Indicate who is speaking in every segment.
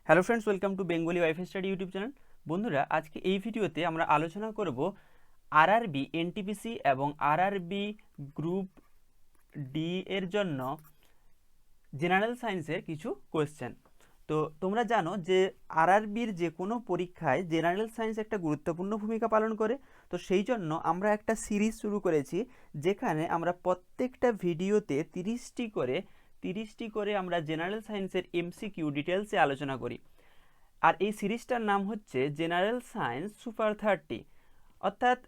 Speaker 1: Hello friends, welcome to Bengali wife study YouTube channel. বন্ধুরা, আজকে এই ভিডিওতে আমরা আলোচনা করব আরআরবি এনটিপিসি এবং আরআরবি গ্রুপ ডি এর জন্য জেনারেল সায়েন্সের কিছু কোয়েশ্চেন। তো তোমরা জানো যে আরআরবির যে কোনো পরীক্ষায় জেনারেল সায়েন্স একটা গুরুত্বপূর্ণ ভূমিকা পালন করে। তো সেই জন্য আমরা একটা সিরিজ শুরু করেছি যেখানে আমরা প্রত্যেকটা ভিডিওতে 30টি করে আমরা জেনারেল সায়েন্সের এমসিকিউ ডিটেলসে আলোচনা করি। আর এই সিরিজটার নাম হচ্ছে জেনারেল সায়েন্স সুপার 30। অর্থাৎ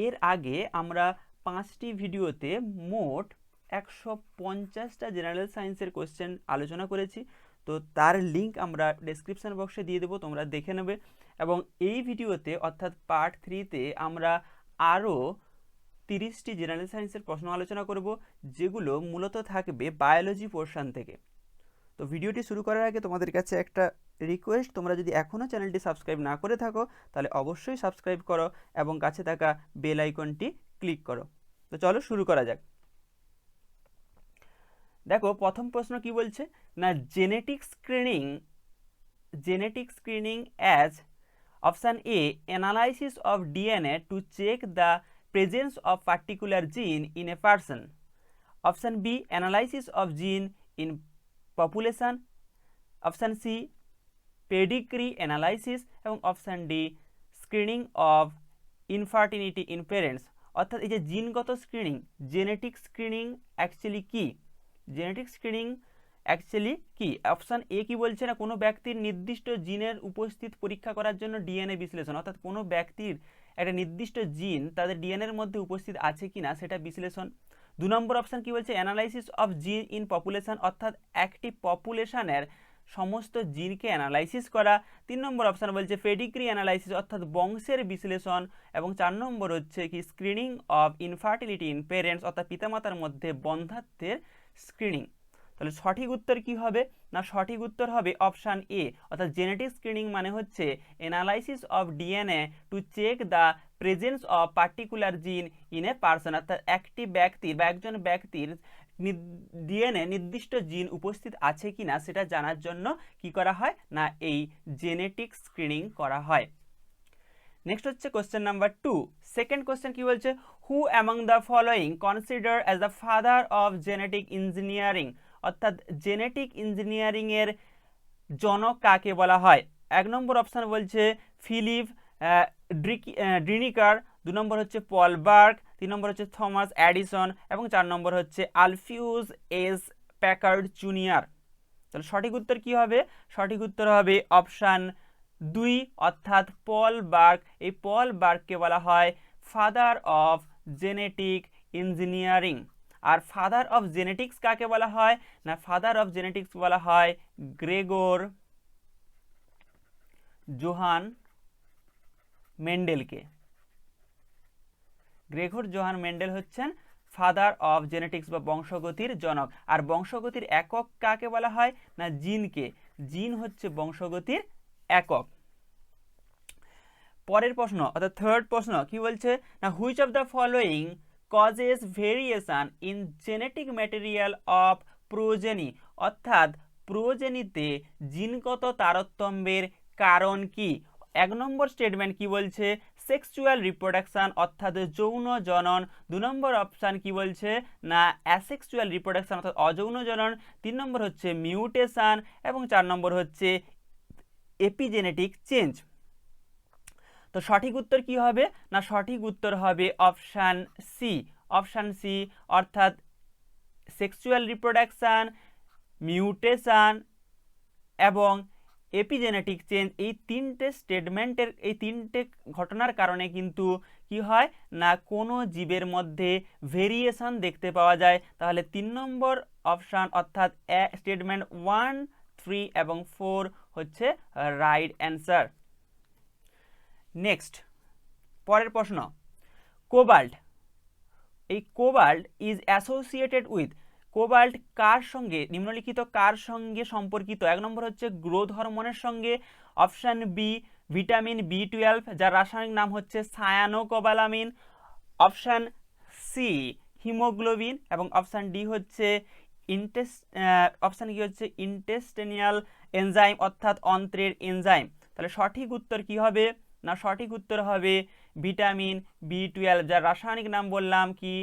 Speaker 1: এর আগে আমরা 5টি ভিডিওতে মোট 150টা জেনারেল সায়েন্সের কোশ্চেন আলোচনা করেছি। তো তার লিঙ্ক আমরা ডেসক্রিপশন বক্সে দিয়ে দেবো, তোমরা দেখে নেবে। এবং এই ভিডিওতে অর্থাৎ পার্ট 3তে আমরা আরও 30টি জেনারেল সায়েন্সের প্রশ্ন আলোচনা করব, যেগুলো মূলত থাকবে বায়োলজি পোর্শন থেকে। তো ভিডিওটি শুরু করার আগে তোমাদের কাছে একটা রিকোয়েস্ট, তোমরা যদি এখনও চ্যানেলটি সাবস্ক্রাইব না করে থাকো তাহলে অবশ্যই সাবস্ক্রাইব করো এবং কাছে থাকা বেল আইকনটি ক্লিক করো। তো চলো শুরু করা যাক। দেখো প্রথম প্রশ্ন কি বলছে না, genetic screening as option A analysis of DNA to check the presence of particular gene in a person, option B analysis of gene in population, option C pedigree analysis এবং option D screening of infertility in parents. অর্থাৎ এই যে জিনগত screening, genetic screening actually কি, option A কি বলছে না, কোনো ব্যক্তির নির্দিষ্ট জিনের উপস্থিত পরীক্ষা করার জন্য ডিএনএ বিশ্লেষণ, অর্থাৎ কোনো ব্যক্তির একটা নির্দিষ্ট জিন তাদের ডিএনএর মধ্যে উপস্থিত আছে কিনা সেটা বিশ্লেষণ। 2 নম্বর অপশান কি বলছে, analysis of gene in population, অর্থাৎ একটি পপুলেশনের সমস্ত জিনকে অ্যানালাইসিস করা। 3 নম্বর অপশান বলছে পেডিগ্রি অ্যানালাইসিস, অর্থাৎ বংশের বিশ্লেষণ। এবং 4 নম্বর হচ্ছে কি screening of infertility in parents, অর্থাৎ পিতামাতার মধ্যে বন্ধ্যাত্বের স্ক্রিনিং। তাহলে সঠিক উত্তর কি হবে না, সঠিক উত্তর হবে অপশান এ, অর্থাৎ জেনেটিক স্ক্রিনিং মানে হচ্ছে analysis of DNA to check the presence of particular gene in a person, অর্থাৎ একটি ব্যক্তির বা একজন ব্যক্তির ডিএনএ নির্দিষ্ট জিন উপস্থিত আছে কিনা সেটা জানার জন্য কি করা হয় না, এই জেনেটিক স্ক্রিনিং করা হয়। নেক্সট হচ্ছে কোশ্চেন নাম্বার 2। সেকেন্ড কোশ্চেন কি বলছে, হু among the following consider as the father of genetic engineering, অর্থাৎ জেনেটিক ইঞ্জিনিয়ারিং এর জনক কাকে বলা হয়। 1 নম্বর অপশান বলছে ফিলিপ ড্রিনিকার, 2 নম্বর হচ্ছে পল বার্ক, 3 নম্বর হচ্ছে থমাস এডিসন এবং 4 নম্বর হচ্ছে আলফিউজ এস প্যাকার্ড জুনিয়র। তাহলে সঠিক উত্তর কি হবে, সঠিক উত্তর হবে অপশান 2, অর্থাৎ পল বার্ক। এই পল বার্ককে বলা হয় ফাদার অফ জেনেটিক ইঞ্জিনিয়ারিং। আর ফাদার অফ জেনেটিক্স কাকে বলা হয় না, ফাদার অফ জেনেটিক্স বলা হয় গ্রেগর জোহান মেন্ডেলকে। গ্রেগর জোহান মেন্ডেল হচ্ছেন ফাদার অফ জেনেটিক্স বা বংশগতির জনক। আর বংশগতির একক কাকে বলা হয় না, জিনকে। জিন হচ্ছে বংশগতির একক। পরের প্রশ্ন অর্থাৎ থার্ড প্রশ্ন কি বলছে না, which of the following causes variation in genetic material of progeny, অর্থাৎ প্রোজেনিতে জিনগত তারতম্যের কারণ কি। 1 নম্বর স্টেটমেন্ট কি বলছে, সেক্সুয়াল রিপ্রোডাকশন, অর্থাৎ যৌন জনন। 2 নম্বর অপশান কি বলছে না, অ্যাসেক্সুয়াল রিপ্রোডাকশন, অর্থাৎ অযৌন জনন। 3 নম্বর হচ্ছে মিউটেশন এবং 4 নম্বর হচ্ছে এপিজেনেটিক চেঞ্জ। তো সঠিক উত্তর কি হবে না, সঠিক উত্তর হবে অপশান সি, অর্থাৎ সেক্সুয়াল রিপ্রোডাকশন, মিউটেশন এবং এপিজেনেটিক চেঞ্জ। এই 3টে স্টেটমেন্টের, এই 3টে ঘটনার কারণে কিন্তু কি হয় না, কোনো জীবের মধ্যে ভেরিয়েশন দেখতে পাওয়া যায়। তাহলে 3 নম্বর অপশান অর্থাৎ স্টেটমেন্ট 1, 3 এবং 4 হচ্ছে রাইট অ্যান্সার। নেক্সট পরের প্রশ্ন, কোবাল্ট। এই cobalt is associated with, cobalt কার সঙ্গে, নিম্নলিখিত কার সঙ্গে সম্পর্কিত। 1 নম্বর হচ্ছে গ্রোথ হরমোনের সঙ্গে, অপশান বি ভিটামিন B12 যার রাসায়নিক নাম হচ্ছে সায়ানোকোবালামিন, অপশান সি হিমোগ্লোবিন এবং অপশান ডি হচ্ছে অপশান কি হচ্ছে ইন্টেস্টিনিয়াল এনজাইম অর্থাৎ অন্ত্রের এনজাইম। তাহলে সঠিক উত্তর কি হবে? না সঠিক উত্তর হবে ভিটামিন বি12, যার রাসায়নিক নাম বললাম কি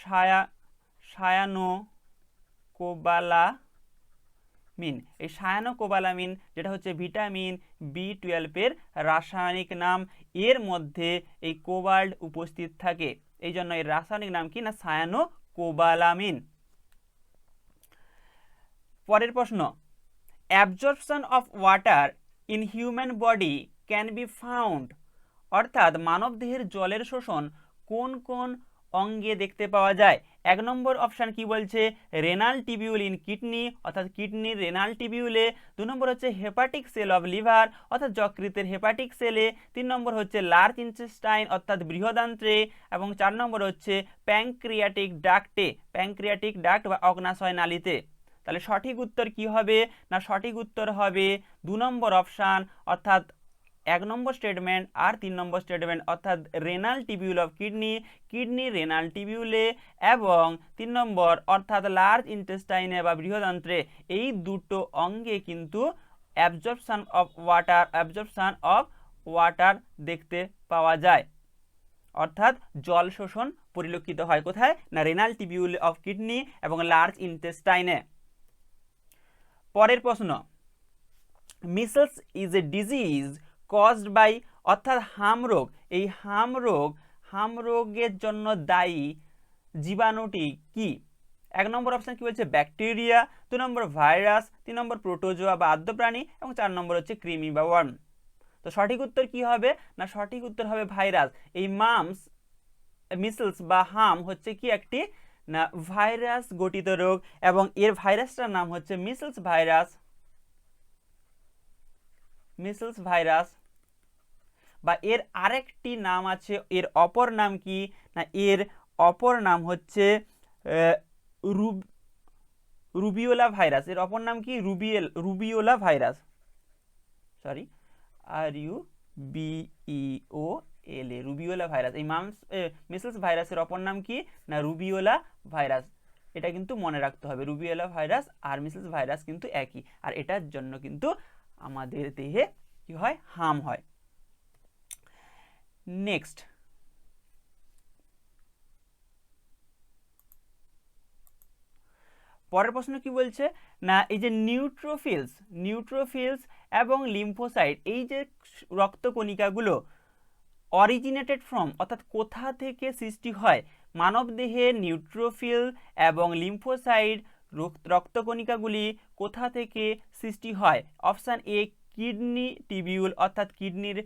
Speaker 1: সায়ানোকোবালামিন। এই সায়ানোকোবালামিন যেটা হচ্ছে ভিটামিন বি12 এর রাসায়নিক নাম, এর মধ্যে এই কোবাল্ট উপস্থিত থাকে, এই জন্য এর রাসায়নিক নাম কি না সায়ানোকোবালামিন। পরের প্রশ্ন, absorption of water in human body can be found, অর্থাৎ মানবদেহের জলের শোষণ কোন কোন অঙ্গে দেখতে পাওয়া যায়? 1 নম্বর অপশান কি বলছে? রেনাল টিবিউল ইন কিডনি, অর্থাৎ কিডনির রেনাল টিবিউলে। 2 নম্বর হচ্ছে হেপাটিক সেল অফ লিভার, অর্থাৎ যকৃতের হেপাটিক সেলে। 3 নম্বর হচ্ছে লার্জ ইন্টেস্টাইন, অর্থাৎ বৃহদান্ত্রে। এবং 4 নম্বর হচ্ছে প্যাঙ্ক্রিয়াটিক ডাক্টে, প্যাঙ্ক্রিয়াটিক ডাক্ট বা অগ্নাশয় নালীতে। তাহলে সঠিক উত্তর কি হবে? না সঠিক উত্তর হবে 2 নম্বর অপশান, অর্থাৎ 1 নম্বর স্টেটমেন্ট আর 3 নম্বর স্টেটমেন্ট, অর্থাৎ renal tubule of kidney, kidney renal টিবিউলে, এবং 3 নম্বর অর্থাৎ লার্জ ইন্টেস্টাইনে বা বৃহদান্ত্রে। এই দুটো অঙ্গে কিন্তু অ্যাবজর্পশন অফ ওয়াটার দেখতে পাওয়া যায়, অর্থাৎ জল শোষণ পরিলক্ষিত হয় কোথায়? না রেনাল টিবিউল অফ কিডনি এবং লার্জ ইন্টেস্টাইনে। পরের প্রশ্ন, measles is a disease caused by, অর্থাৎ হামরোগ, এই হামরোগের জন্য দায়ী জীবাণুটি কি? 1 নম্বর অপশন কি বলছে? ব্যাকটেরিয়া। 2 নম্বর ভাইরাস। 3 নম্বর প্রোটোজোয়া বা আদ্য প্রাণী, এবং 4 নম্বর হচ্ছে কৃমি বা ওয়ার্ম। তো সঠিক উত্তর কি হবে? না সঠিক উত্তর হবে ভাইরাস। এই মিসলস বা হাম হচ্ছে কি একটি না ভাইরাস গঠিত রোগ, এবং এর ভাইরাসটার নাম হচ্ছে মিসলস ভাইরাস, বা এর আরেকটি নাম আছে, এর অপর নাম কি না এর অপর নাম হচ্ছে রুবিওলা ভাইরাস। এর অপর নাম কি? রুবিওলা ভাইরাস, সরি RUBEOLA, রুবিওলা ভাইরাস। এই মিসলস ভাইরাসের অপর নাম কি না রুবিওলা ভাইরাস। এটা কিন্তু মনে রাখতে হবে, রুবিওলা ভাইরাস আর মিসলস ভাইরাস কিন্তু একই, আর এটার জন্য কিন্তু আমাদের দেহে কি হয়? হাম হয়। নেক্সট, পরের প্রশ্ন কি বলছে না এই যে নিউট্রোফিলস এবং লিম্ফোসাইট, এই যে রক্তকণিকাগুলো অরিজিনেটেড ফ্রম, অর্থাৎ কোথা থেকে সৃষ্টি হয়? মানবদেহে নিউট্রোফিল এবং লিম্ফোসাইট রক্তকণিকাগুলি কোথা থেকে সৃষ্টি হয়? অপশান এ কিডনি টিবিউল, অর্থাৎ কিডনির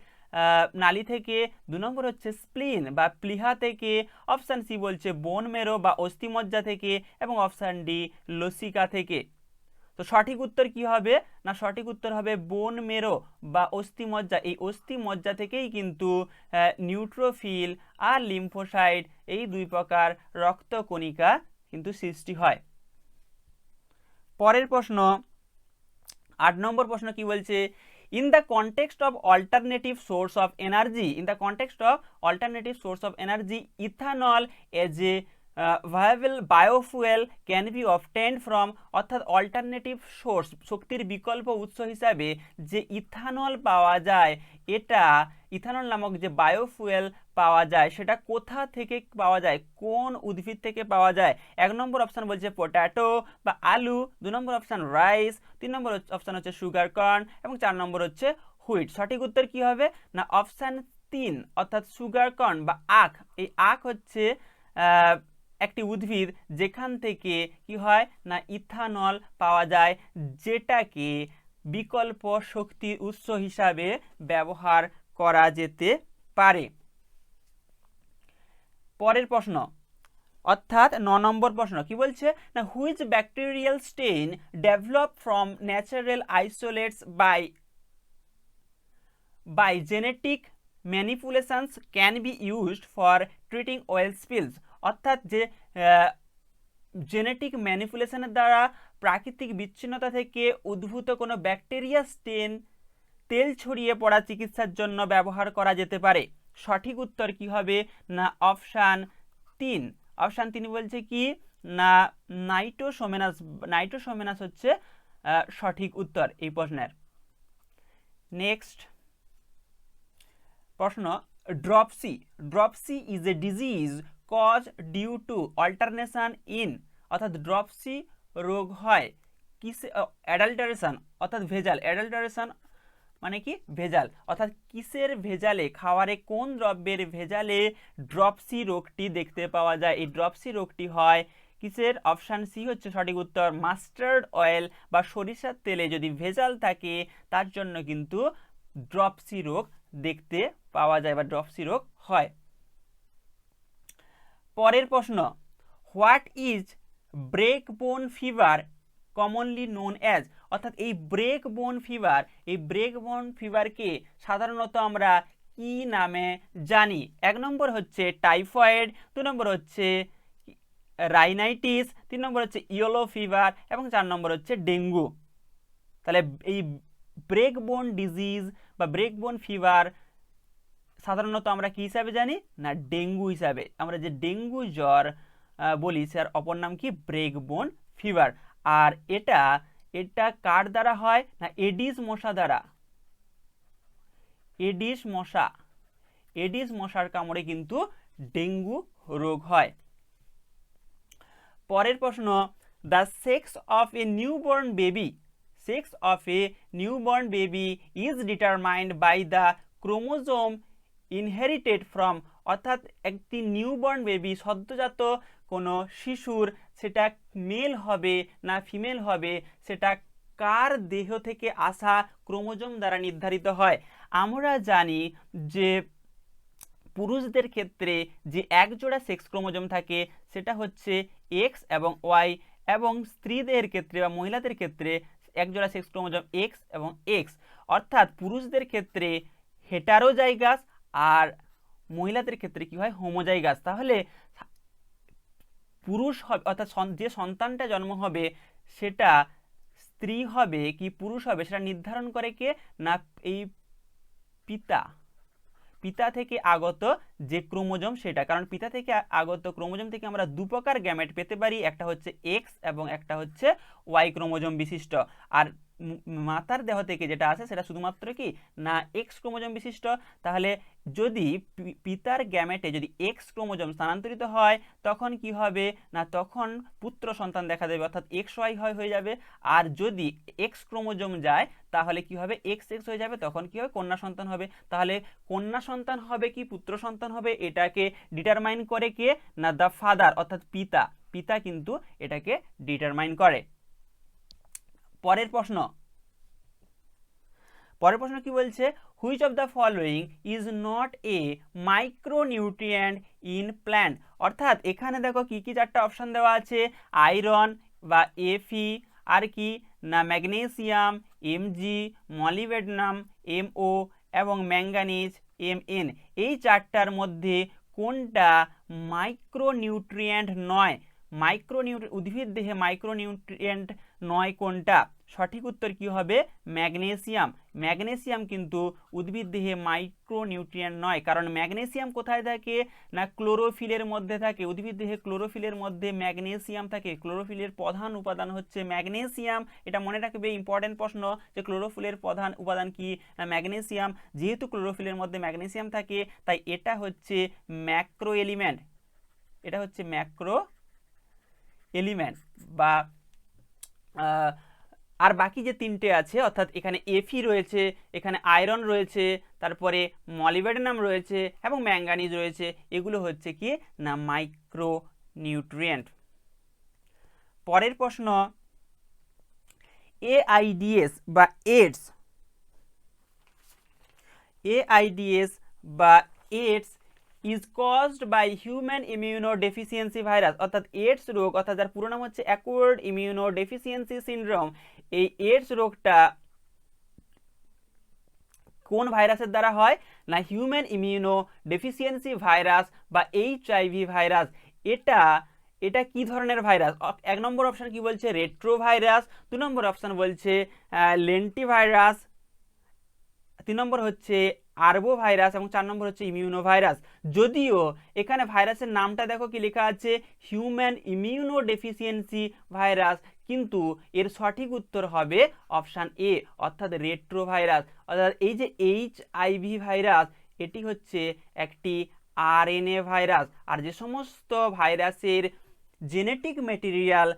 Speaker 1: নালী থেকে। 2 নম্বর হচ্ছে স্প্লিন বা প্লিহা থেকে। অপশান সি বলছে বোন মেরো বা অস্থিমজ্জা থেকে, এবং অপশান ডি লসিকা থেকে। তো সঠিক উত্তর কি হবে? না সঠিক উত্তর হবে বোন মেরো বা অস্থিমজ্জা। এই অস্থিমজ্জা থেকেই কিন্তু নিউট্রোফিল আর লিম্ফোসাইট এই 2 প্রকার রক্তকণিকা কিন্তু সৃষ্টি হয়। পরের প্রশ্ন, 8 নম্বর প্রশ্ন কি বলছে? In the context of alternative source of energy, ethanol as a viable biofuel can be obtained from, অর্থাৎ অল্টারনেটিভ সোর্স, শক্তির বিকল্প উৎস হিসাবে যে ইথানল পাওয়া যায়, এটা ইথানল নামক যে বায়োফুয়েল পাওয়া যায় সেটা কোথা থেকে পাওয়া যায়? কোন উদ্ভিদ থেকে পাওয়া যায়? 1 নম্বর অপশান বলছে পটাটো বা আলু। 2 নম্বর অপশান রাইস। 3 নম্বর অপশান হচ্ছে সুগার কর্ন, এবং 4 নম্বর হচ্ছে হুইট। সঠিক উত্তর কি হবে? না অপশান 3, অর্থাৎ সুগার কর্ন বা আখ। এই আখ হচ্ছে একটি উদ্ভিদ যেখান থেকে কি হয় না ইথানল পাওয়া যায়, যেটাকে বিকল্প শক্তির উৎস হিসাবে ব্যবহার করা যেতে পারে। পরের প্রশ্ন, অর্থাৎ 9 নম্বর প্রশ্ন কি বলছে না which bacterial stain develop from natural isolates by genetic manipulations can be used for treating oil spills, অর্থাৎ যে জেনেটিক ম্যানিপুলেশনের দ্বারা প্রাকৃতিক বিচ্ছিন্নতা থেকে উদ্ভূত কোনো ব্যাকটেরিয়া স্টেন তেল ছড়িয়ে পড়া চিকিৎসার জন্য ব্যবহার করা যেতে পারে। সঠিক উত্তর কি হবে? না অপশান 3। অপশান 3 বলছে কি না নাইট্রোসোমেনাস হচ্ছে সঠিক উত্তর এই প্রশ্নের। নেক্সট প্রশ্ন, dropsy is a disease cause due to alternation in, অর্থাৎ ড্রপসি রোগ হয় কিসে, অ্যাডাল্টারেশন অর্থাৎ ভেজাল, অ্যাডাল্টারেশন মানে কি ভেজাল, অর্থাৎ কিসের ভেজালে, খাবারে কোন দ্রব্যের ভেজালে ড্রপসি রোগটি দেখতে পাওয়া যায়। এই ড্রপসি রোগটি হয় কিসের, অপশান সি হচ্ছে সঠিক উত্তর, মাস্টার্ড অয়েল বা সরিষার তেলে যদি ভেজাল থাকে তার জন্য কিন্তু ড্রপসি রোগ দেখতে পাওয়া যায় বা ড্রপসি রোগ হয়। পরের প্রশ্ন, হোয়াট ইজ ব্রেক বোন ফিভার কমনলি নোন অ্যাজ, অর্থাৎ এই ব্রেক বোন ফিভারকে সাধারণত আমরা কি নামে জানি। 1 নম্বর হচ্ছে টাইফয়েড, 2 নম্বর হচ্ছে রাইনাইটিস, 3 নম্বর হচ্ছে ইয়েলো ফিভার এবং 4 নম্বর হচ্ছে ডেঙ্গু। তাহলে এই ব্রেক বোন ডিজিজ বা ব্রেক বোন ফিভার সাধারণত আমরা কি হিসাবে জানি না, ডেঙ্গু হিসাবে। আমরা যে ডেঙ্গু জ্বর বলি স্যার অপর নাম কি, ব্রেক বোন ফিভার। আর এটা কার দ্বারা হয় না, এডিস মশা দ্বারা, এডিস মশার কামড়ে কিন্তু ডেঙ্গু রোগ হয়। পরের প্রশ্ন, the sex of a newborn baby is determined by the chromosome inherited from, অর্থাৎ একটি নিউবর্ন বেবি সদ্যজাত কোনো শিশুর সেটা মেল হবে না ফিমেল হবে সেটা কার দেহ থেকে আসা ক্রোমোজোম দ্বারা নির্ধারিত হয়। আমরা জানি যে পুরুষদের ক্ষেত্রে যে এক জোড়া সেক্স ক্রোমোজোম থাকে সেটা হচ্ছে এক্স এবং ওয়াই, এবং স্ত্রীদের ক্ষেত্রে বা মহিলাদের ক্ষেত্রে এক জোড়া সেক্স ক্রোমোজোম এক্স এবং এক্স, অর্থাৎ পুরুষদের ক্ষেত্রে হেটারোজাইগাস আর মহিলাদের ক্ষেত্রে কি হয়, হোমোজাইগাস। তাহলে পুরুষ হবে অর্থাৎ যে সন্তানটা জন্ম হবে সেটা স্ত্রী হবে কি পুরুষ হবে সেটা নির্ধারণ করে কে না, এই পিতা থেকে আগত যে ক্রোমোজোম সেটা, কারণ পিতা থেকে আগত ক্রোমোজোম থেকে আমরা 2 প্রকার গ্যামেট পেতে পারি, একটা হচ্ছে এক্স এবং একটা হচ্ছে ওয়াই ক্রোমোজোম বিশিষ্ট। আর মাতার দেহ থেকে যেটা আসে সেটা শুধুমাত্র কি না এক্স ক্রোমোজোম বিশিষ্ট। তাহলে যদি পিতার গ্যামেটে যদি এক্স ক্রোমোজোম স্থানান্তরিত হয় তখন কি হবে না, তখন পুত্র সন্তান দেখা দেবে, অর্থাৎ এক্স ওয়াই হয়ে যাবে। আর যদি এক্স ক্রোমোজোম যায় তাহলে কি হবে, এক্স এক্স হয়ে যাবে, তখন কি হবে, কন্যা সন্তান হবে। তাহলে কন্যা সন্তান হবে কি পুত্র সন্তান হবে এটাকে ডিটারমাইন করে কে না, দ্য ফাদার অর্থাৎ পিতা কিন্তু এটাকে ডিটারমাইন করে। পরের প্রশ্ন কি বলছে, which of the following is not a micronutrient in plant, অর্থাৎ এখানে দেখো কি কি 4টা অপশন দেওয়া আছে, আয়রন বা এফি, আর কি না ম্যাগনেসিয়াম এমজি, মলিবেডনাম এমও এবং ম্যাঙ্গানিজ এমএন। এই 4টার মধ্যে কোনটা মাইক্রোনিউট্রিয়েন্ট নয়, উদ্ভিদ দেহে মাইক্রোনিউট্রিয়েন্ট নয় কোনটা, সঠিক উত্তর কি হবে, ম্যাগনেসিয়াম কিন্তু উদ্ভিদ দেহে মাইক্রোনিউট্রিয়েন্ট নয়, কারণ ম্যাগনেসিয়াম কোথায় থাকে না ক্লোরোফিলের মধ্যে থাকে। উদ্ভিদ দেহে ক্লোরোফিলের মধ্যে ম্যাগনেসিয়াম থাকে, ক্লোরোফিলের প্রধান উপাদান হচ্ছে ম্যাগনেসিয়াম। এটা মনে রাখবে, ইম্পর্টেন্ট প্রশ্ন যে ক্লোরোফিলের প্রধান উপাদান কি না ম্যাগনেসিয়াম। যেহেতু ক্লোরোফিলের মধ্যে ম্যাগনেসিয়াম থাকে তাই এটা হচ্ছে ম্যাক্রো এলিমেন্ট, বা আর বাকি যে 3টে আছে অর্থাৎ এখানে এফি রয়েছে, এখানে আয়রন রয়েছে, তারপরে মলিবেডনাম রয়েছে এবং ম্যাঙ্গানিজ রয়েছে, এগুলো হচ্ছে কি না মাইক্রো নিউট্রিয়েন্ট। পরের প্রশ্ন, AIDS বা AIDS is caused by human immunodeficiency virus, অর্থাৎ এইডস রোগ, অর্থাৎ যার পুরো নাম হচ্ছে অ্যাকুয়ার্ড ইমিউনোডেফিসিয়েন্সি সিনড্রোম, এই এইডস রোগটা কোন ভাইরাসের দ্বারা হয় না হিউম্যান ইমিউনোডেফিসিয়েন্সি ভাইরাস বা HIV ভাইরাস। এটা কি ধরনের ভাইরাস, 1 নম্বর অপশন কি বলছে, রেট্রো ভাইরাস, 2 নম্বর অপশন বলছে লেন্টি ভাইরাস, 3 নম্বর হচ্ছে আরবো ভাইরাস এবং 4 নম্বর হচ্ছে ইমিউনো ভাইরাস। যদিও এখানে ভাইরাসের নামটা দেখো কি লেখা আছে, হিউম্যান ইমিউনোডেফিসিয়েন্সি ভাইরাস, কিন্তু এর সঠিক উত্তর হবে অপশান এ, অর্থাৎ রেট্রোভাইরাস। অর্থাৎ এই যে HIV ভাইরাস, এটি হচ্ছে একটি RNA ভাইরাস। আর যে সমস্ত ভাইরাসের জেনেটিক ম্যাটেরিয়াল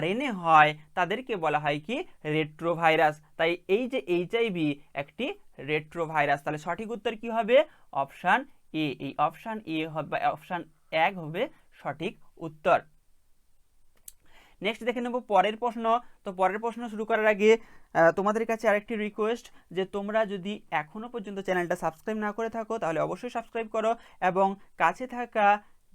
Speaker 1: RNA হয় তাদেরকে বলা হয় কি, রেট্রোভাইরাস। তাই এই যে HIV একটি রেট্রোভাইরাস। তাহলে সঠিক উত্তর কি হবে, অপশান এ। এই অপশান এ হবে, অপশান 1 হবে সঠিক উত্তর। নেক্সট দেখে নেব পরের প্রশ্ন। তো পরের প্রশ্ন শুরু করার আগে তোমাদের কাছে আরেকটি রিকোয়েস্ট, যে তোমরা যদি এখনও পর্যন্ত চ্যানেলটা সাবস্ক্রাইব না করে থাকো তাহলে অবশ্যই সাবস্ক্রাইব করো, এবং কাছে থাকা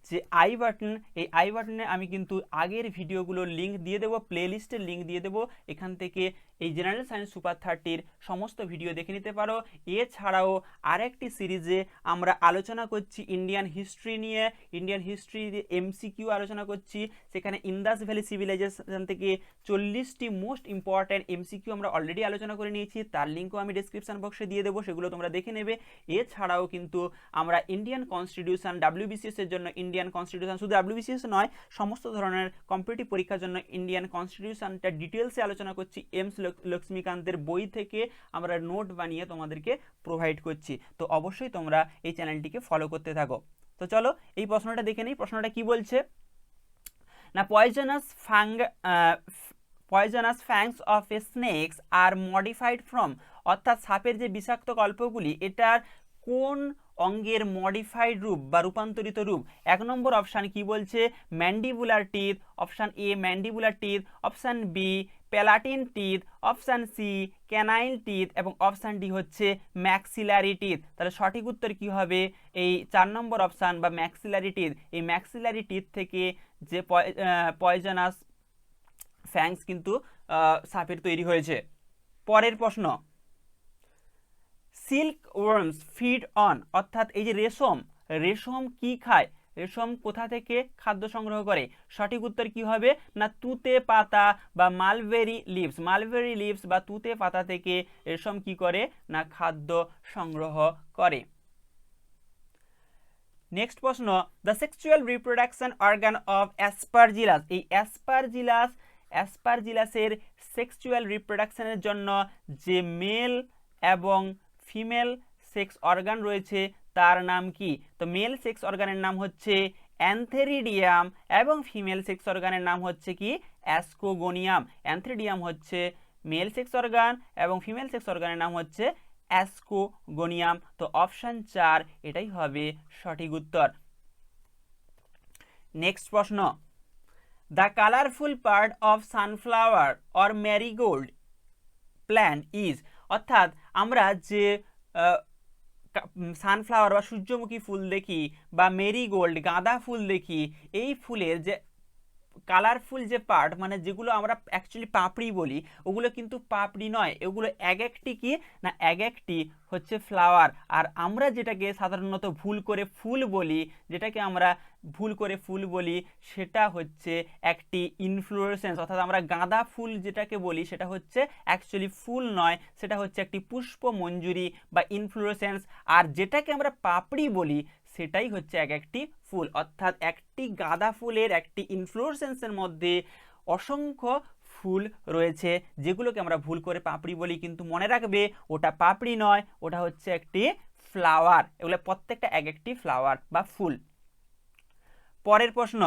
Speaker 1: যে আই বাটন, এই আই বাটনে আমি কিন্তু আগের ভিডিওগুলোর লিঙ্ক দিয়ে দেবো, প্লেলিস্টের লিঙ্ক দিয়ে দেবো। এখান থেকে এই জেনারেল সায়েন্স সুপার 30-র সমস্ত ভিডিও দেখে নিতে পারো। এছাড়াও আরেকটি সিরিজে আমরা আলোচনা করছি ইন্ডিয়ান হিস্ট্রি নিয়ে, ইন্ডিয়ান হিস্ট্রি MCQ আলোচনা করছি। সেখানে ইন্দাস ভ্যালি সিভিলাইজেশন থেকে 40টি মোস্ট ইম্পর্ট্যান্ট MCQ আমরা অলরেডি আলোচনা করে নিয়েছি, তার লিঙ্কও আমি ডেসক্রিপশন বক্সে দিয়ে দেবো, সেগুলো তোমরা দেখে নেবে। এছাড়াও কিন্তু আমরা ইন্ডিয়ান কনস্টিটিউশন, WBCS এর জন্য ইন্ডিয়ান কনস্টিটিউশন, শুধু WBCS নয়, সমস্ত ধরনের কম্পিটিটিভ পরীক্ষার জন্য ইন্ডিয়ান কনস্টিটিউশনটা ডিটেলসে আলোচনা করছি। এমস লক্ষ্মীকান্তের বই থেকে আমরা নোট বানিয়ে তোমাদেরকে প্রোভাইড করছি। তো অবশ্যই তোমরা এই চ্যানেলটিকে ফলো করতে থাকো। তো চলো এই প্রশ্নটা দেখে নিই। প্রশ্নটা কি বলছে না, poisonous fangs of a snakes are modified from, অর্থাৎ সাপের যে বিষাক্ত কল্পগুলি এটার কোন অঙ্গের মডিফাইড রূপ বা রূপান্তরিত রূপ। 1 নম্বর অপশান কি বলছে, mandibular teeth, option A mandibular teeth, option B palatine teeth, option C canine teeth, এবং অপশান ডি হচ্ছে ম্যাক্সিলারি টিথ। তাহলে সঠিক উত্তর কি হবে, এই 4 নম্বর অপশান বা ম্যাক্সিলারি টিথ। এই ম্যাক্সিলারি টিথ থেকে যে পয়জনাস ফ্যাংস কিন্তু সাপের তৈরি হয়েছে। পরের প্রশ্ন, সিল্ক ওয়ার্মস ফিড অন, অর্থাৎ এই যে রেশম কি খায়, রেশম কোথা থেকে খাদ্য সংগ্রহ করে। সঠিক উত্তর কি হবে না, তুতে পাতা বা মালবেরি লিভস বা তুতে পাতা থেকে রেশম কি করে না খাদ্য সংগ্রহ করে। নেক্সট প্রশ্ন, the sexual reproduction organ of Aspergillus. এই অ্যাসপারজিলাসের সেক্সুয়াল রিপ্রোডাকশনের জন্য যে মেল এবং ফিমেল সেক্স অর্গান রয়েছে তার নাম কি। তো মেল সেক্স অর্গানের নাম হচ্ছে অ্যান্থেরিডিয়াম এবং ফিমেল সেক্স অর্গানের নাম হচ্ছে কি, অ্যাসকোগোনিয়াম। অ্যান্থেরিডিয়াম হচ্ছে মেল সেক্স অর্গান এবং ফিমেল সেক্স অর্গানের নাম হচ্ছে অ্যাসকোগোনিয়াম। তো অপশান 4 এটাই হবে সঠিক উত্তর। নেক্সট প্রশ্ন, the colourful part of sunflower or Marigold plant is, অর্থাৎ আমরা যে সানফ্লাওয়ার বা সূর্যমুখী ফুল দেখি বা মেরিগোল্ড গাঁদা ফুল দেখি, এই ফুলের যে কালারফুল যে পার্ট, মানে যেগুলো আমরা অ্যাকচুয়ালি পাপড়ি বলি, ওগুলো কিন্তু পাপড়ি নয়, এগুলো এক একটি কি না এক একটি হচ্ছে ফ্লাওয়ার। আর আমরা যেটাকে সাধারণত ভুল করে ফুল বলি সেটা হচ্ছে একটি ইনফ্লোরেসেন্স। অর্থাৎ আমরা গাঁদা ফুল যেটাকে বলি সেটা হচ্ছে অ্যাকচুয়ালি ফুল নয়, সেটা হচ্ছে একটি পুষ্পমঞ্জুরি বা ইনফ্লোরেসেন্স। আর যেটাকে আমরা পাপড়ি বলি সেটাই হচ্ছে এক একটি ফুল। অর্থাৎ একটি গাঁদা ফুলের একটি ইনফ্লোরেসেন্সের মধ্যে অসংখ্য ফুল রয়েছে, যেগুলোকে আমরা ভুল করে পাপড়ি বলি, কিন্তু মনে রাখবে ওটা পাপড়ি নয়, ওটা হচ্ছে একটি ফ্লাওয়ার। এগুলো প্রত্যেকটা এক একটি ফ্লাওয়ার বা ফুল। পরের প্রশ্ন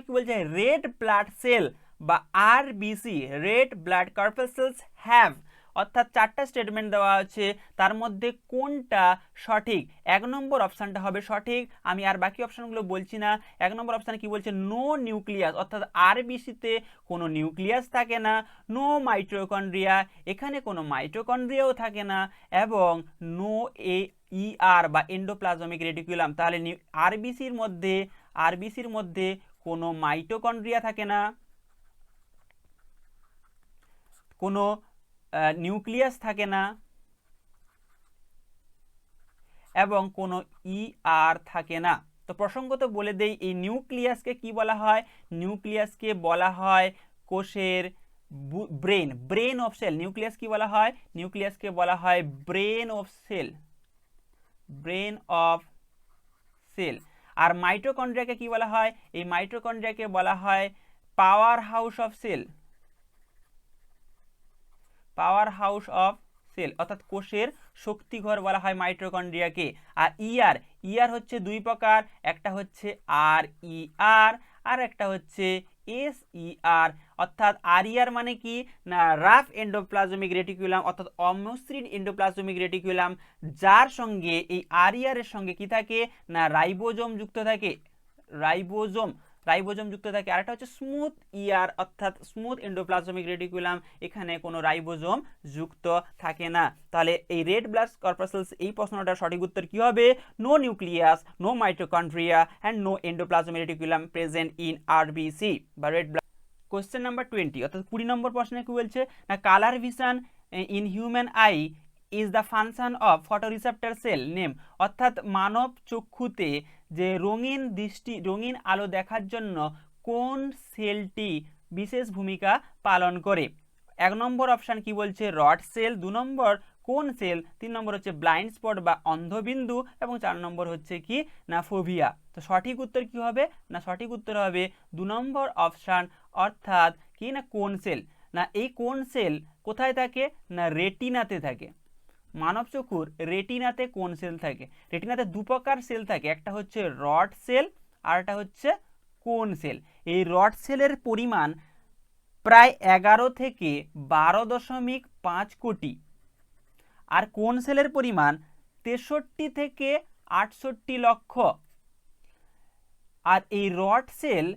Speaker 1: কি বলছে, রেড ব্লাড সেল বা RBC, red blood corpuscles have, অর্থাৎ 4টা স্টেটমেন্ট দেওয়া আছে, তার মধ্যে কোনটা সঠিক। 1 নম্বর অপশানটা হবে সঠিক, আমি আর বাকি অপশানগুলো বলছি না। 1 নম্বর অপশানে কি বলছে, নো নিউক্লিয়াস, অর্থাৎ RBCতে কোনো নিউক্লিয়াস থাকে না। নো মাইটোকন্ড্রিয়া, এখানে কোনো মাইটোকন্ড্রিয়াও থাকে না। এবং নো ER বা এন্ডোপ্লাজমিক রেটিকুলাম, তাহলে RBCর মধ্যে কোনো মাইটোকন্ড্রিয়া থাকে না, কোনো নিউক্লিয়াস থাকে না, এবং কোনো ER থাকে না। তো প্রসঙ্গত বলে দেই, এই নিউক্লিয়াসকে কি বলা হয়, নিউক্লিয়াসকে বলা হয় কোষের ব্রেন অফ সেল। নিউক্লিয়াস কি বলা হয়, নিউক্লিয়াসকে বলা হয় ব্রেন অফ সেল। আর মাইটোকন্ড্রিয়াকে কি বলা হয়, এই মাইটোকন্ড্রিয়াকে বলা হয় power house of cell, power house of cell অর্থাৎ কোষের শক্তিঘর বলা হয় মাইটোকন্ড্রিয়াকে। আর ইয়ার, ইয়ার হচ্ছে দুই প্রকার, একটা হচ্ছে আর ই আর, আর একটা হচ্ছে এস ই আর। অর্থাৎ আর ইয়ার মানে কি না রাফ এন্ডোপ্লাজমিক রেটিকুলাম অর্থাৎ অমসৃণ এন্ডোপ্লাজমিক রেটিকুলাম, যার সঙ্গে এই আর ইয়ারের সঙ্গে কি থাকে না রাইবোজোম যুক্ত থাকে, রাইবোজোম রাইবোজোম যুক্ত থাকে। আরেকটা হচ্ছে স্মুথ ইয়ার অর্থাৎ স্মুথ এন্ডোপ্লাজমিক রেটিকুলাম, এখানে কোনো রাইবোজোম যুক্ত থাকে না। তাহলে এই রেড ব্লাড কর্পাসেলস এই প্রশ্নটার সঠিক উত্তর কি হবে? No nucleus, no mitochondria and no endoplasmic reticulum present in RBC বা রেড ব্লাড। কোশ্চেন নাম্বার 20 অর্থাৎ 20 নম্বর প্রশ্নে কি বলছে না colour vision in human eye is the function of photoreceptor cell name. অর্থাৎ মানব চক্ষুতে যে রঙিন দৃষ্টি, রঙিন আলো দেখার জন্য কোন সেলটি বিশেষ ভূমিকা পালন করে? 1 নম্বর অপশান কি বলছে রড সেল, 2 নম্বর কোন সেল, 3 নম্বর হচ্ছে ব্লাইন্ড স্পট বা অন্ধবিন্দু এবং 4 নম্বর হচ্ছে কি না ফোভিয়া। তো সঠিক উত্তর কি হবে না সঠিক উত্তর হবে 2 নম্বর অপশান অর্থাৎ কি না কোন সেল। না এই কোন সেল কোথায় থাকে না রেটিনাতে থাকে, মানব চক্ষুর রেটিনাতে কোন সেল থাকে? রেটিনাতে দু প্রকার সেল থাকে, একটা হচ্ছে রড সেল আর একটা হচ্ছে কোন সেল। এই রড সেলের পরিমাণ প্রায় 11 থেকে 12.5 কোটি, আর কোন সেলের পরিমাণ 63 থেকে 68 লক্ষ। আর এই রড সেল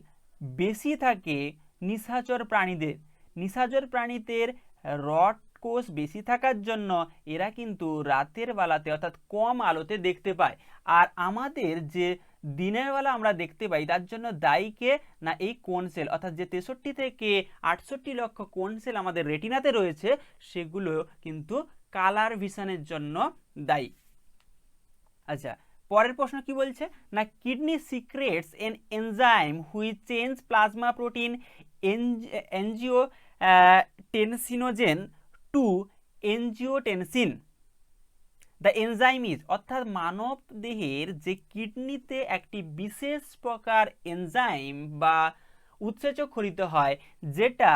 Speaker 1: বেশি থাকে নিশাচর প্রাণীদের, নিশাচর প্রাণীদের রড কোষ বেশি থাকার জন্য এরা কিন্তু রাতের বেলাতে অর্থাৎ কম আলোতে দেখতে পায়। আর আমাদের যে দিনের বেলা আমরা দেখতে পাই তার জন্য দায়ী কে না এই কোন সেল, অর্থাৎ যে 63 থেকে 68 লক্ষ কোন সেল আমাদের রেটিনাতে রয়েছে সেগুলো কিন্তু কালার ভিশনের জন্য দায়ী। আচ্ছা পরের প্রশ্ন কি বলছে না kidney secretes an enzyme which change plasma protein angiotensinogen to angiotensin. The enzyme is অর্থাৎ মানব দেহের যে কিডনিতে একটি বিশেষ প্রকার এনজাইম বা উৎসেচক খরিত হয় যেটা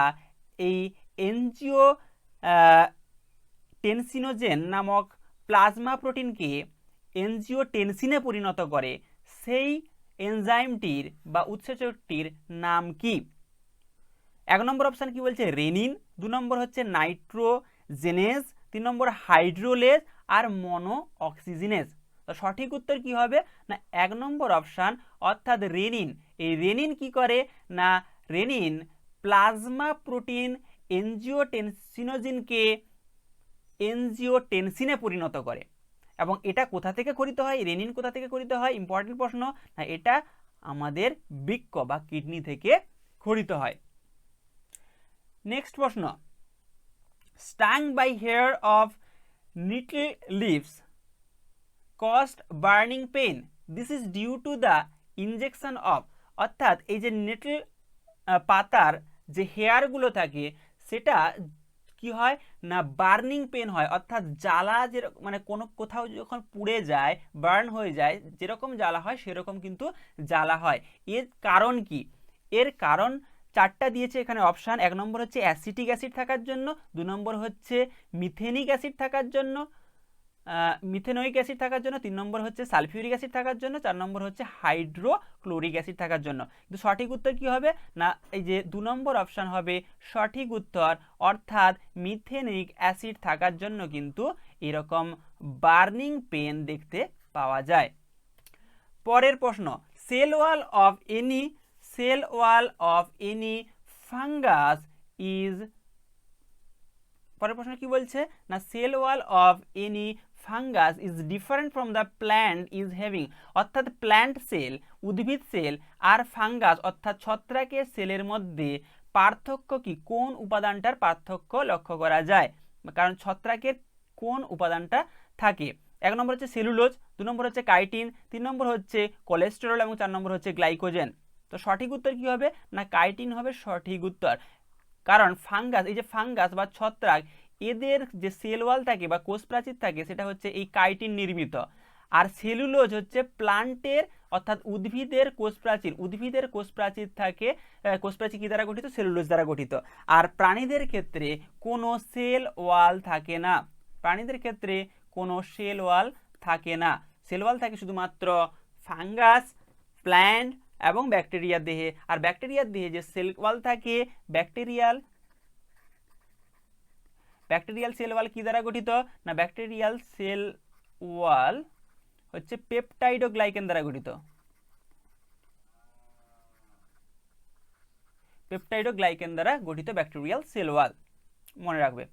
Speaker 1: এই এনজিও টেনসিনোজেন নামক প্লাজমা প্রোটিনকে এনজিওটেনসিনে পরিণত করে, সেই এনজাইমটির বা উৎসেচকটির নাম কি? 1 নম্বর অপশান কি বলছে রেনিন, 2 নম্বর হচ্ছে নাইট্রোজেনেজ, 3 নম্বর হাইড্রোলেজ আর মনো অক্সিজেনেজ। তো সঠিক উত্তর কি হবে না 1 নম্বর অপশান অর্থাৎ রেনিন। এই রেনিন কি করে না রেনিন প্লাজমা প্রোটিন এনজিওটেনসিনোজেনকে এনজিওটেনসিনে পরিণত করে। এবং এটা কোথা থেকে খরিত হয়, রেনিন কোথা থেকে খরিত হয়? ইম্পর্টেন্ট প্রশ্ন। না এটা আমাদের বৃক্ক বা কিডনি থেকে খরিত হয়। নেক্সট প্রশ্ন stung by hair of nettle leaves caused burning pain, this is due to the injection of. অর্থাৎ এই যে নিটল পাতার যে হেয়ারগুলো থাকে সেটা কি হয় না বার্নিং পেন হয়, অর্থাৎ জ্বালা যেরকম মানে কোনো কোথাও যখন পুড়ে যায় বার্ন হয়ে যায় যেরকম জ্বালা হয় সেরকম কিন্তু জ্বালা হয়। এর কারণ কি? এর কারণ 4টা দিয়েছে এখানে অপশান। 1 নম্বর হচ্ছে অ্যাসিটিক অ্যাসিড থাকার জন্য, 2 নম্বর হচ্ছে মিথেনিক অ্যাসিড থাকার জন্য, মিথেনোইক অ্যাসিড থাকার জন্য, 3 নম্বর হচ্ছে সালফিউরিক অ্যাসিড থাকার জন্য, 4 নম্বর হচ্ছে হাইড্রোক্লোরিক অ্যাসিড থাকার জন্য। কিন্তু সঠিক উত্তর কি হবে না এই যে 2 নম্বর অপশান হবে সঠিক উত্তর, অর্থাৎ মিথেনিক অ্যাসিড থাকার জন্য কিন্তু এরকম বার্নিং পেন দেখতে পাওয়া যায়। পরের প্রশ্ন cell wall of any fungus is, পরের প্রশ্ন কি বলছে না cell wall of any fungus is different from the plant is having. অর্থাৎ প্ল্যান্ট সেল, উদ্ভিদ সেল আর ফাঙ্গাস অর্থাৎ ছত্রাকের সেলের মধ্যে পার্থক্য কি? কোন উপাদানটার পার্থক্য লক্ষ্য করা যায়? কারণ ছত্রাকের কোন উপাদানটা থাকে? 1 নম্বর হচ্ছে সেলুলোজ, 2 নম্বর হচ্ছে কাইটিন, 3 নম্বর হচ্ছে কোলেস্টেরল এবং 4 নম্বর হচ্ছে গ্লাইকোজেন। তো সঠিক উত্তর কি হবে না কাইটিন হবে সঠিক উত্তর। কারণ ফাঙ্গাস, এই যে ফাঙ্গাস বা ছত্রাক এদের যে সেল ওয়াল থাকে বা কোষ প্রাচীর থাকে সেটা হচ্ছে এই কাইটিন নির্মিত। আর সেলুলোজ হচ্ছে প্লান্টের অর্থাৎ উদ্ভিদের কোষপ্রাচীর। উদ্ভিদের কোষপ্রাচীর থাকে, কোষপ্রাচীর কি দ্বারা গঠিত? সেলুলোজ দ্বারা গঠিত। আর প্রাণীদের ক্ষেত্রে কোনো সেল ওয়াল থাকে না। প্রাণীদের ক্ষেত্রে কোনো সেল ওয়াল থাকে না। সেল ওয়াল থাকে শুধুমাত্র ফাঙ্গাস, প্ল্যান্ট এবং ব্যাকটেরিয়ার দেহে। আর ব্যাকটেরিয়ার দেহে যে সেল ওয়াল থাকে, ব্যাকটেরিয়াল সেল ওয়াল কি দ্বারা গঠিত? না ব্যাকটেরিয়াল সেল ওয়াল হচ্ছে পেপটাইড ও গ্লাইকেন দ্বারা গঠিত। পেপটাইড ও গ্লাইকেন দ্বারা গঠিত ব্যাকটেরিয়াল সেল ওয়াল, মনে রাখবে।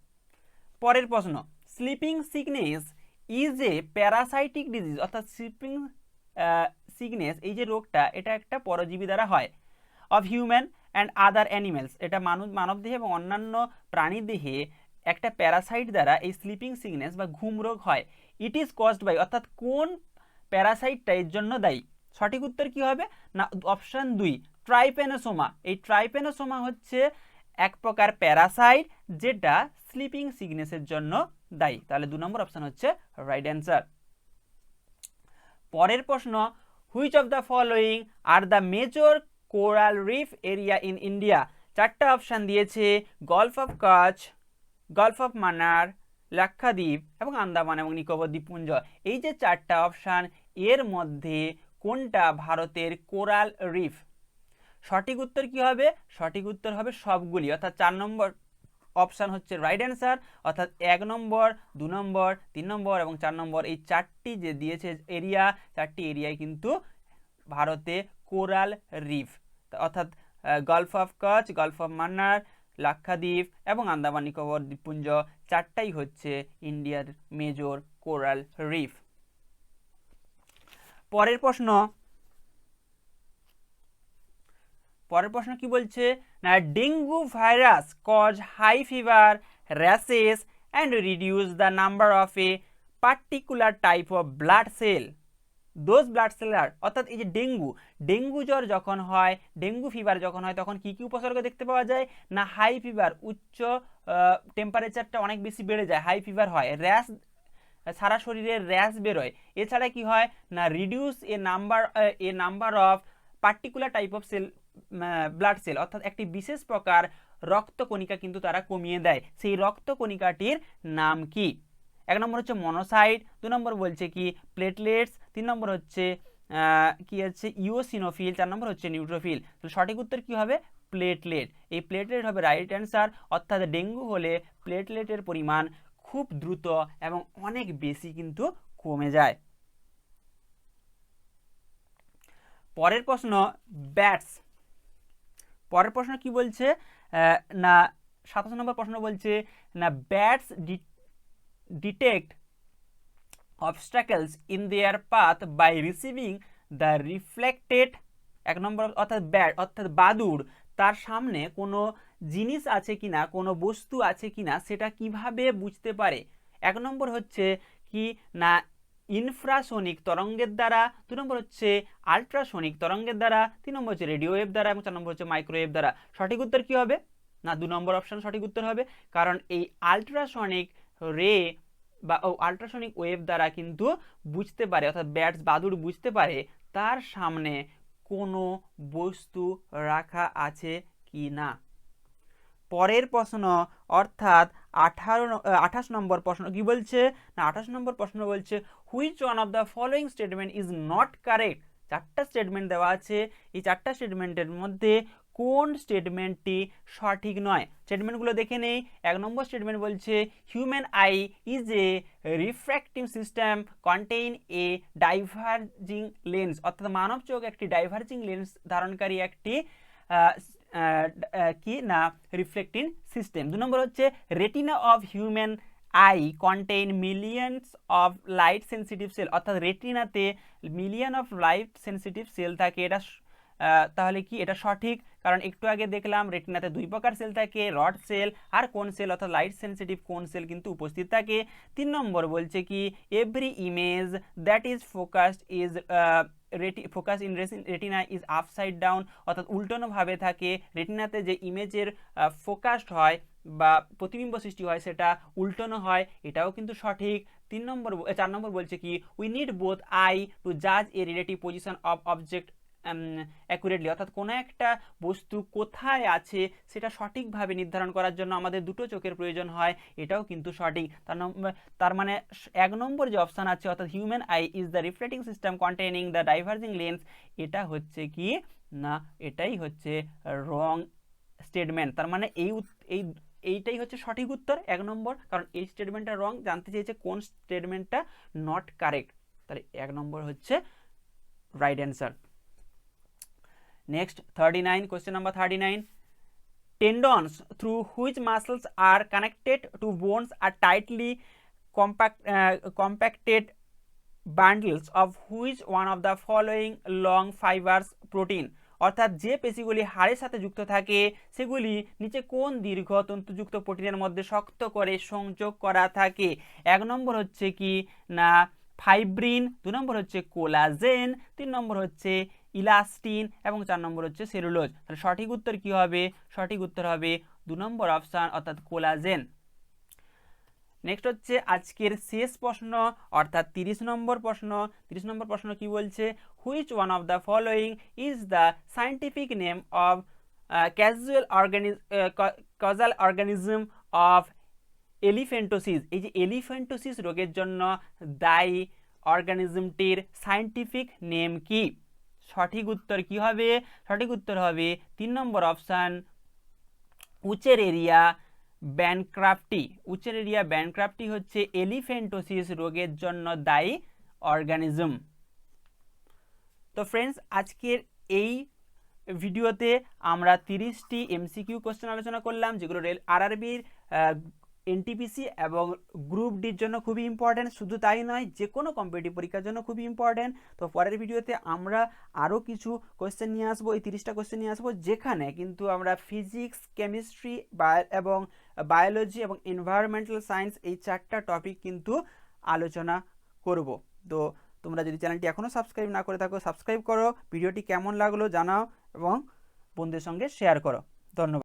Speaker 1: পরের প্রশ্ন, sleeping sickness is a parasitic disease, অর্থাৎ স্লিপিং সিকনেস এই যে রোগটা, এটা একটা পরজীবী দ্বারা হয়। Of human and other animals, এটা মানব দেহে এবং অন্যান্য প্রাণী দেহে একটা প্যারাসাইট দ্বারা এই স্লিপিং সিকনেস বা ঘুম রোগ হয়। ইট ইজ কজড বাই, অর্থাৎ কোন প্যারাসাইটটা এর জন্য দায়ী? সঠিক উত্তর কি হবে? না অপশন 2 ট্রাইপ্যানোসোমা। এই ট্রাইপ্যানোসোমা হচ্ছে এক প্রকার প্যারাসাইট যেটা স্লিপিং সিকনেসের জন্য দায়ী। তাহলে 2 নম্বর অপশন হচ্ছে রাইট অ্যান্সার। পরের প্রশ্ন, which of the following are the major coral reef area in India? 4টা অপশান দিয়েছে, gulf of Kutch, gulf of Mannar, Lakshadweep এবং আন্দামান এবং নিকোবর দ্বীপপুঞ্জ। এই যে 4টা অপশান, এর মধ্যে কোনটা ভারতের কোরাল রিফ? সঠিক উত্তর কি হবে? সঠিক উত্তর হবে সবগুলি, অর্থাৎ 4 নম্বর অপশান হচ্ছে রাইট অ্যান্সার। অর্থাৎ 1 নম্বর, 2 নম্বর, 3 নম্বর এবং 4 নম্বর, এই 4টি যে দিয়েছে এরিয়া, 4টি এরিয়ায় কিন্তু ভারতে কোরাল রিফ, অর্থাৎ gulf of Kutch, gulf of Mannar, Lakshadweep এবং আন্দামান নিকোবর দ্বীপপুঞ্জ, 4টাই হচ্ছে ইন্ডিয়ার মেজর কোরাল রিফ। পরের প্রশ্ন কি বলছে? না dengue virus cause high fever, rashes and reduce the number of a particular type of blood cell. Those blood cell are, অর্থাৎ এই যে ডেঙ্গু জ্বর যখন হয়, ডেঙ্গু ফিভার যখন হয়, তখন কি কি উপসর্গ দেখতে পাওয়া যায়? না হাই ফিভার, উচ্চ টেম্পারেচারটা অনেক বেশি বেড়ে যায়, হাই ফিভার হয়, র্যাশ, সারা শরীরে র্যাশ বেরোয়। এছাড়া কি হয়? না reduce a number of particular type of cell, blood cell, অর্থাৎ একটি বিশেষ প্রকার রক্তকণিকা কিন্তু তারা কমিয়ে দেয়। সেই রক্তকণিকাটির নাম কি? 1 নম্বর হচ্ছে মনোসাইট, 2 নম্বর বলছে কি প্লেটলেটস, 3 নম্বর হচ্ছে কি হচ্ছে ইওসিনোফিল, 4 নম্বর হচ্ছে নিউট্রোফিল। তো সঠিক উত্তর কি হবে? প্লেটলেট। এই প্লেটলেট হবে রাইট অ্যান্সার। অর্থাৎ ডেঙ্গু হলে প্লেটলেটের পরিমাণ খুব দ্রুত এবং অনেক বেশি কিন্তু কমে যায়। পরের প্রশ্ন, ব্যাটস। পরের প্রশ্ন কি বলছে? না 27 নম্বর প্রশ্ন বলছে, না bats detect obstacles in their path by receiving the reflected, 1 নম্বর অর্থাৎ ব্যাট অর্থাৎ বাদুড় তার সামনে কোনো জিনিস আছে কিনা, কোনো বস্তু আছে কিনা সেটা কিভাবে বুঝতে পারে? 1 নম্বর হচ্ছে কি না ইনফ্রাসোনিক তরঙ্গের দ্বারা, 2 নম্বর হচ্ছে আল্ট্রাসোনিক তরঙ্গের দ্বারা, 3 নম্বর হচ্ছে রেডিও ওয়েভ দ্বারা এবং 4 নম্বর হচ্ছে মাইক্রোওয়েভ দ্বারা। সঠিক উত্তর কি হবে? না 2 নম্বর অপশন সঠিক উত্তর হবে, কারণ এই আল্ট্রাসনিক রে বা আল্ট্রাসনিক ওয়েভ দ্বারা কিন্তু বুঝতে পারে, অর্থাৎ ব্যাটস বাদুড় বুঝতে পারে তার সামনে কোনো বস্তু রাখা আছে কি না। পরের প্রশ্ন অর্থাৎ 28 নম্বর প্রশ্ন কি বলছে? না 28 নম্বর প্রশ্ন বলছে which one of the following statement is not correct. 4টা স্টেটমেন্ট দেওয়া আছে, এই 4টা স্টেটমেন্টের মধ্যে কোন স্টেটমেন্টটি সঠিক নয়? স্টেটমেন্টগুলো দেখে নেই। 1 নম্বর স্টেটমেন্ট বলছে human eye is a refractive system contain A diverging lens, অর্থাৎ মানব চোখ একটি ডাইভার্জিং লেন্স ধারণকারী একটি কি না রিফ্লেক্টিং সিস্টেম। 2 নম্বর হচ্ছে retina of human eye contain millions of light sensitive cell, অর্থাৎ রেটিনাতে million of light sensitive cell থাকে। এটা তাহলে কি এটা সঠিক? কারণ একটু আগে দেখলাম রেটিনাতে 2 প্রকার সেল থাকে, রড সেল আর কোন সেল, অর্থাৎ লাইট সেন্সিটিভ কোন সেল কিন্তু উপস্থিত থাকে। 3 নম্বর বলছে কি every image that is focused is focus in retina is upside down, অর্থাৎ উল্টানো ভাবে থাকে। রেটিনাতে যে ইমেজের ফোকাসড হয় বা প্রতিবিম্ব সৃষ্টি হয় সেটা উল্টানো হয়, এটাও কিন্তু সঠিক। 4 নম্বর বলছে কি we need both eye to জাজ a relative position of object accurately, অর্থাৎ কোনো একটা বস্তু কোথায় আছে সেটা সঠিকভাবে নির্ধারণ করার জন্য আমাদের দুটো চোখের প্রয়োজন হয়, এটাও কিন্তু সঠিক। তার মানে 1 নম্বর যে অপশান আছে অর্থাৎ human eye is the reflecting system containing the diverging lens, এটা হচ্ছে কি না, এটাই হচ্ছে রং স্টেটমেন্ট। তার মানে এইটাই হচ্ছে সঠিক উত্তর 1 নম্বর, কারণ এই স্টেটমেন্টটা রং, জানতে চেয়েছে কোন স্টেটমেন্টটা নট কারেক্ট, তাহলে 1 নম্বর হচ্ছে right answer. Next 39, question number 39, tendons through which muscles are connected to bones are tightly compacted bundles of which one of the following long fibers protein, অর্থাৎ যে পেশিগুলি হাড়ের সাথে যুক্ত থাকে সেগুলি নিচে কোন দীর্ঘ তন্তুযুক্ত প্রোটিনের মধ্যে শক্ত করে সংযোগ করা থাকে। 1 নম্বর হচ্ছে কি না ফাইব্রিন, 2 নম্বর হচ্ছে কোলাজেন, 3 নম্বর হচ্ছে ইলাস্টিন এবং 4 নম্বর হচ্ছে সেলুলোজ। তাহলে সঠিক উত্তর কি হবে? সঠিক উত্তর হবে 2 নম্বর অপশান অর্থাৎ কোলাজেন। নেক্সট হচ্ছে আজকের শেষ প্রশ্ন অর্থাৎ 30 নম্বর প্রশ্ন। 30 নম্বর প্রশ্ন কি বলছে, which one of the following is the scientific name of causal organism of elephantiasis, এই যে এলিফ্যান্টোসিস রোগের জন্য দায়ী অর্গানিজমটির সায়েন্টিফিক নেম কি? সঠিক উত্তর কি হবে? সঠিক উত্তর হবে 3 নম্বর অপশান উচেরেরিয়া ব্যানক্রাফটি। উচেরেরিয়া ব্যানক্রাফটি হচ্ছে এলিফ্যান্টোসিস রোগের জন্য দায়ী অর্গানিজম। তো ফ্রেন্ডস, আজকের এই ভিডিওতে আমরা 30টি এমসিকিউ কোশ্চেন আলোচনা করলাম, যেগুলো আরআরবির এনটিপিসি এবং গ্রুপ ডির জন্য খুবই ইম্পর্ট্যান্ট। শুধু তাই নয়, যে কোনো কম্পিটিটিভ পরীক্ষার জন্য খুবই ইম্পর্ট্যান্ট। তো পরের ভিডিওতে আমরা আরও কিছু কোশ্চেন নিয়ে আসবো, এই 30টা কোশ্চেন নিয়ে আসবো, যেখানে কিন্তু আমরা ফিজিক্স, কেমিস্ট্রি এবং বায়োলজি এবং এনভায়রনমেন্টাল সায়েন্স এই 4টা টপিক কিন্তু আলোচনা করব। তো তোমরা যদি চ্যানেলটি এখনও সাবস্ক্রাইব না করে থাকো, সাবস্ক্রাইব করো, ভিডিওটি কেমন লাগলো জানাও এবং বন্ধুদের সঙ্গে শেয়ার করো। ধন্যবাদ।